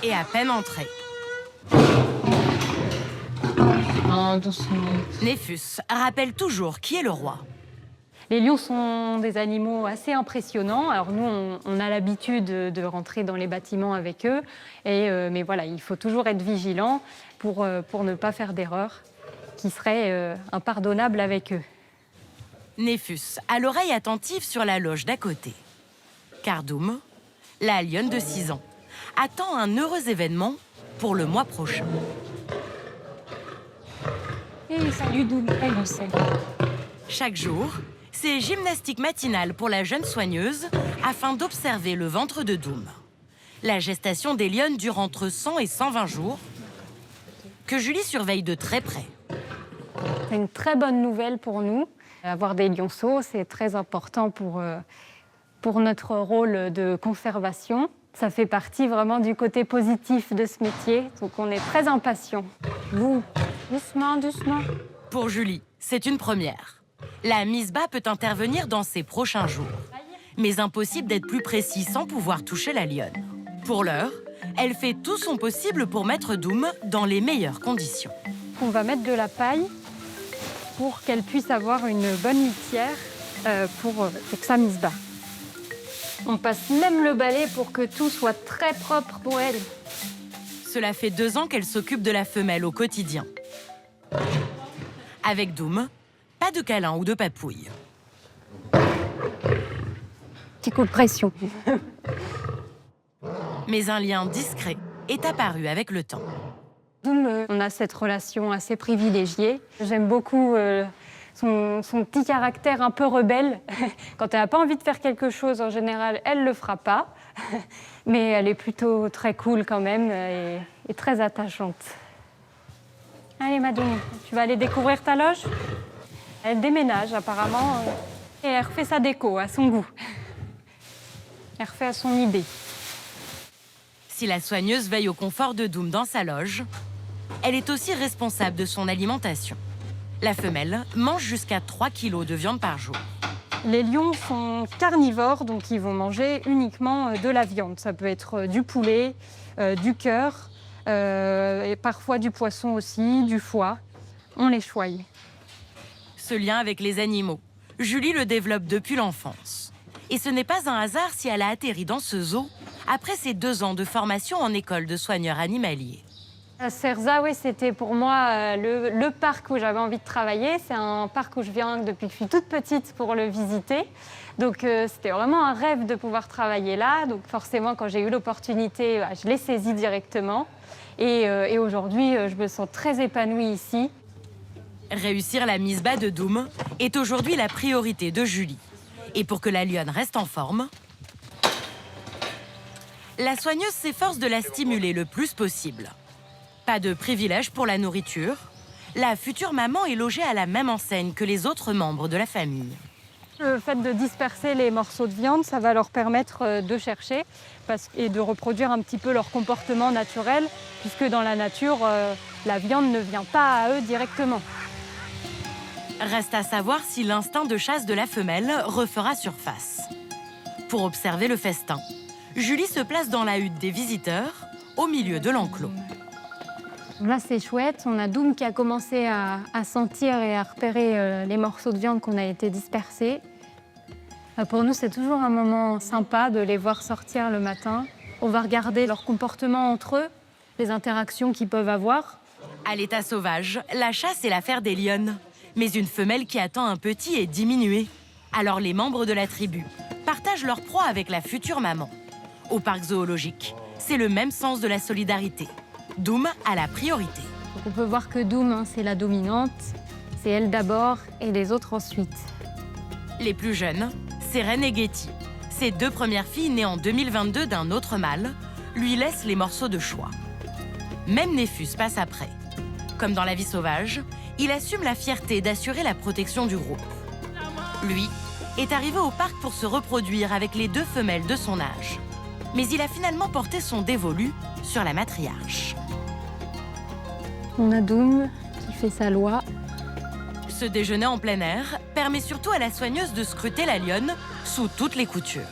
et à peine entré. Oh, doucement. Néphus rappelle toujours qui est le roi. Les lions sont des animaux assez impressionnants. Alors nous, on a l'habitude de rentrer dans les bâtiments avec eux. Mais voilà, il faut toujours être vigilant pour ne pas faire d'erreurs qui seraient impardonnables avec eux. Néphus a l'oreille attentive sur la loge d'à côté. Car Doum, la lionne de 6 ans, attend un heureux événement pour le mois prochain. Et salut Doum, elle le sait. Chaque jour, c'est gymnastique matinale pour la jeune soigneuse afin d'observer le ventre de Doum. La gestation des lionnes dure entre 100 et 120 jours, que Julie surveille de très près. C'est une très bonne nouvelle pour nous. Avoir des lionceaux, c'est très important pour notre rôle de conservation. Ça fait partie vraiment du côté positif de ce métier, donc on est très impatients. Vous, doucement, doucement. Pour Julie, c'est une première. La mise bas peut intervenir dans ces prochains jours. Mais impossible d'être plus précis sans pouvoir toucher la lionne. Pour l'heure, elle fait tout son possible pour mettre Doum dans les meilleures conditions. On va mettre de la paille pour qu'elle puisse avoir une bonne litière pour que ça mise bas. On passe même le balai pour que tout soit très propre pour elle. Cela fait 2 ans qu'elle s'occupe de la femelle au quotidien. Avec Doum, pas de câlin ou de papouille. Petit coup de pression. Mais un lien discret est apparu avec le temps. Doum, on a cette relation assez privilégiée. J'aime beaucoup son petit caractère un peu rebelle. Quand elle n'a pas envie de faire quelque chose, en général, elle ne le fera pas. Mais elle est plutôt très cool quand même et très attachante. Allez, Madoum, tu vas aller découvrir ta loge? Elle déménage apparemment et elle refait sa déco à son goût. Elle refait à son idée. Si la soigneuse veille au confort de Doum dans sa loge, elle est aussi responsable de son alimentation. La femelle mange jusqu'à 3 kilos de viande par jour. Les lions sont carnivores, donc ils vont manger uniquement de la viande. Ça peut être du poulet, du cœur, et parfois du poisson aussi, du foie. On les choisit. Ce lien avec les animaux, Julie le développe depuis l'enfance. Et ce n'est pas un hasard si elle a atterri dans ce zoo après ses 2 ans de formation en école de soigneur animalier. Cerza, oui, c'était pour moi le parc où j'avais envie de travailler. C'est un parc où je viens depuis que je suis toute petite pour le visiter. Donc c'était vraiment un rêve de pouvoir travailler là. Donc forcément, quand j'ai eu l'opportunité, je l'ai saisi directement. Et aujourd'hui, je me sens très épanouie ici. Réussir la mise bas de Doum est aujourd'hui la priorité de Julie. Et pour que la lionne reste en forme, la soigneuse s'efforce de la stimuler le plus possible. Pas de privilège pour la nourriture. La future maman est logée à la même enseigne que les autres membres de la famille. Le fait de disperser les morceaux de viande, ça va leur permettre de chercher et de reproduire un petit peu leur comportement naturel, puisque dans la nature, la viande ne vient pas à eux directement. Reste à savoir si l'instinct de chasse de la femelle refera surface. Pour observer le festin, Julie se place dans la hutte des visiteurs, au milieu de l'enclos. Là, c'est chouette. On a Doum qui a commencé à sentir et à repérer les morceaux de viande qu'on a été dispersés. Pour nous, c'est toujours un moment sympa de les voir sortir le matin. On va regarder leur comportement entre eux, les interactions qu'ils peuvent avoir. À l'état sauvage, la chasse est l'affaire des lionnes. Mais une femelle qui attend un petit est diminuée. Alors les membres de la tribu partagent leur proie avec la future maman. Au parc zoologique, c'est le même sens de la solidarité. Doum a la priorité. Donc on peut voir que Doum, c'est la dominante. C'est elle d'abord et les autres ensuite. Les plus jeunes, c'est Ren et Getty. Ses 2 premières filles, nées en 2022 d'un autre mâle, lui laissent les morceaux de choix. Même Néphus passe après. Comme dans la vie sauvage, il assume la fierté d'assurer la protection du groupe. Lui est arrivé au parc pour se reproduire avec les 2 femelles de son âge. Mais il a finalement porté son dévolu sur la matriarche. On a Doum qui fait sa loi. Ce déjeuner en plein air permet surtout à la soigneuse de scruter la lionne sous toutes les coutures.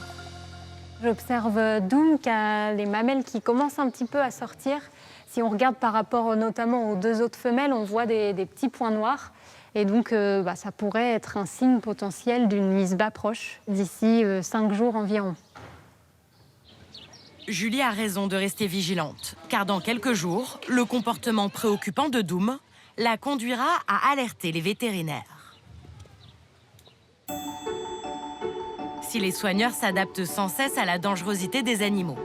J'observe Doom qui a les mamelles qui commencent un petit peu à sortir. Si on regarde par rapport notamment aux 2 autres femelles, on voit des petits points noirs. Et donc, ça pourrait être un signe potentiel d'une mise bas proche d'ici 5 jours environ. Julie a raison de rester vigilante, car dans quelques jours, le comportement préoccupant de Doom la conduira à alerter les vétérinaires. Si les soigneurs s'adaptent sans cesse à la dangerosité des animaux,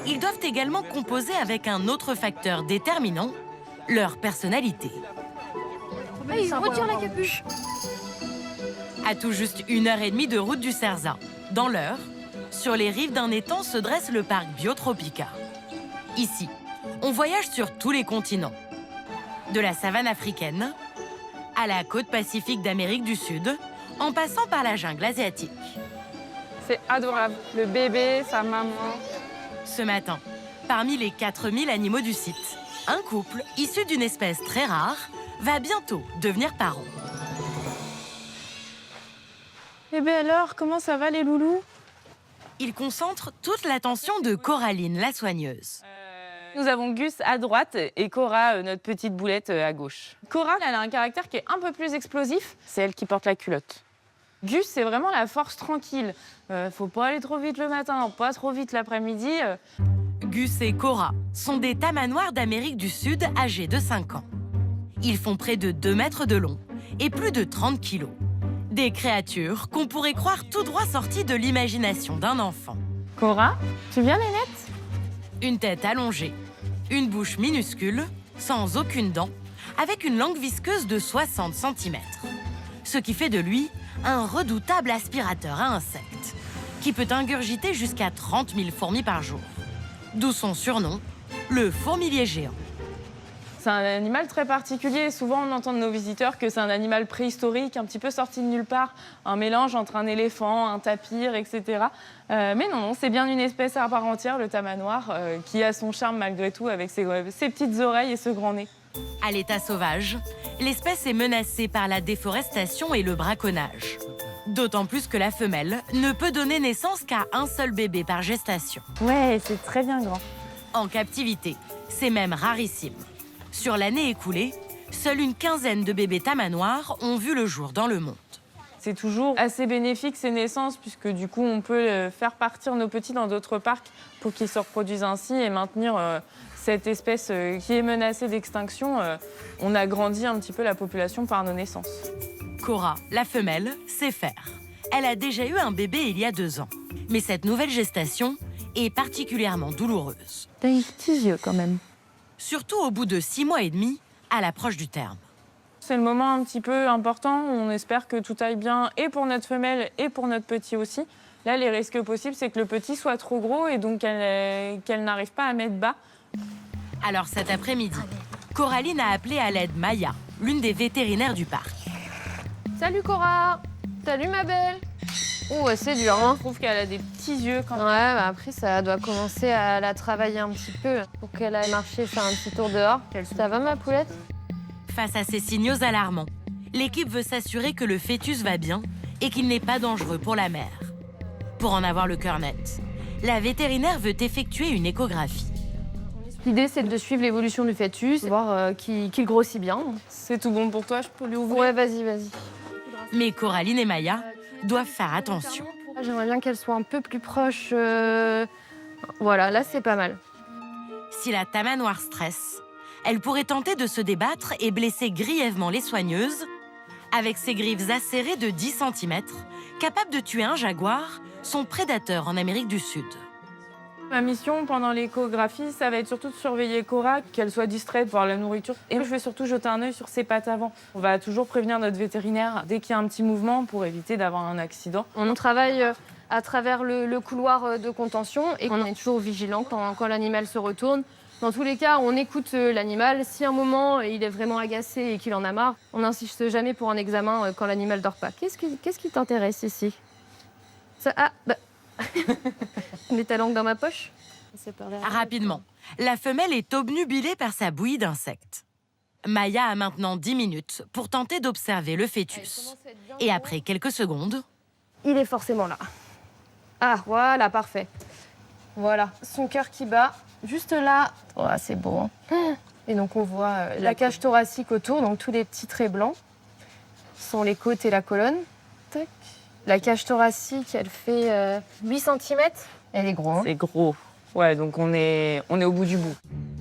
ils doivent également composer avec un autre facteur déterminant, leur personnalité. Il retire la capuche. À tout juste 1h30 de route du Cerza, dans l'Eure, sur les rives d'un étang se dresse le parc Biotropica. Ici, on voyage sur tous les continents. De la savane africaine à la côte pacifique d'Amérique du Sud, en passant par la jungle asiatique. C'est adorable. Le bébé, sa maman. Ce matin, parmi les 4000 animaux du site, un couple issu d'une espèce très rare va bientôt devenir parent. Eh bien alors, comment ça va les loulous? Il concentre toute l'attention de Coraline, la soigneuse. Nous avons Gus à droite et Cora, notre petite boulette, à gauche. Cora, elle a un caractère qui est un peu plus explosif. C'est elle qui porte la culotte. Gus, c'est vraiment la force tranquille. Faut pas aller trop vite le matin, pas trop vite l'après-midi. Gus et Cora sont des tamanoirs d'Amérique du Sud âgés de 5 ans. Ils font près de 2 mètres de long et plus de 30 kilos. Des créatures qu'on pourrait croire tout droit sorties de l'imagination d'un enfant. Cora, tu viens, Nénette? Une tête allongée, une bouche minuscule, sans aucune dent, avec une langue visqueuse de 60 cm. Ce qui fait de lui un redoutable aspirateur à insectes, qui peut ingurgiter jusqu'à 30 000 fourmis par jour. D'où son surnom, le fourmilier géant. C'est un animal très particulier. Souvent, on entend de nos visiteurs que c'est un animal préhistorique, un petit peu sorti de nulle part, un mélange entre un éléphant, un tapir, etc. Mais non, c'est bien une espèce à part entière, le tamanoir, qui a son charme malgré tout avec ses petites oreilles et ce grand nez. À l'état sauvage, l'espèce est menacée par la déforestation et le braconnage. D'autant plus que la femelle ne peut donner naissance qu'à un seul bébé par gestation. Ouais, c'est très bien grand. En captivité, c'est même rarissime. Sur l'année écoulée, seule une quinzaine de bébés tamanoirs ont vu le jour dans le monde. C'est toujours assez bénéfique ces naissances, puisque du coup, on peut faire partir nos petits dans d'autres parcs pour qu'ils se reproduisent ainsi et maintenir cette espèce qui est menacée d'extinction. On agrandit un petit peu la population par nos naissances. Cora, la femelle, sait faire. Elle a déjà eu un bébé il y a 2 ans. Mais cette nouvelle gestation est particulièrement douloureuse. T'as des petits yeux quand même. Surtout au bout de 6 mois et demi, à l'approche du terme. C'est le moment un petit peu important. On espère que tout aille bien et pour notre femelle et pour notre petit aussi. Là, les risques possibles, c'est que le petit soit trop gros et donc qu'elle n'arrive pas à mettre bas. Alors cet après-midi, Coraline a appelé à l'aide Maya, l'une des vétérinaires du parc. Salut Cora. Salut ma belle. Oh, c'est dur, hein. Je trouve qu'elle a des petits yeux quand même. Ouais, après, ça doit commencer à la travailler un petit peu pour qu'elle aille marcher, faire un petit tour dehors. Ça va, ma poulette? Face à ces signaux alarmants, l'équipe veut s'assurer que le fœtus va bien et qu'il n'est pas dangereux pour la mère. Pour en avoir le cœur net, la vétérinaire veut effectuer une échographie. L'idée, c'est de suivre l'évolution du fœtus, voir qu'il grossit bien. C'est tout bon pour toi, je peux lui ouvrir? Ouais, vas-y. Mais Coraline et Maya doivent faire attention. J'aimerais bien qu'elle soit un peu plus proche. Voilà, là, c'est pas mal. Si la tamanoire stresse, elle pourrait tenter de se débattre et blesser grièvement les soigneuses avec ses griffes acérées de 10 cm, capables de tuer un jaguar, son prédateur en Amérique du Sud. Ma mission pendant l'échographie, ça va être surtout de surveiller Cora, qu'elle soit distraite par la nourriture. Et je vais surtout jeter un œil sur ses pattes avant. On va toujours prévenir notre vétérinaire dès qu'il y a un petit mouvement pour éviter d'avoir un accident. On travaille à travers le couloir de contention et on est toujours vigilant quand l'animal se retourne. Dans tous les cas, on écoute l'animal. Si à un moment il est vraiment agacé et qu'il en a marre, on n'insiste jamais pour un examen quand l'animal dort pas. Qu'est-ce qui t'intéresse ici? Ça, mets ta langue dans ma poche. Rapidement, la femelle est obnubilée par sa bouillie d'insectes. Maya a maintenant 10 minutes pour tenter d'observer le fœtus. Et après quelques secondes... Il est forcément là. Ah, voilà, parfait. Voilà, son cœur qui bat juste là. Oh, c'est beau. Hein. Et donc, on voit la cage thoracique autour, donc tous les petits traits blancs sont les côtes et la colonne. Tac. La cage thoracique, elle fait 8 cm. Elle est gros. Hein. C'est gros. Ouais, donc on est au bout du bout.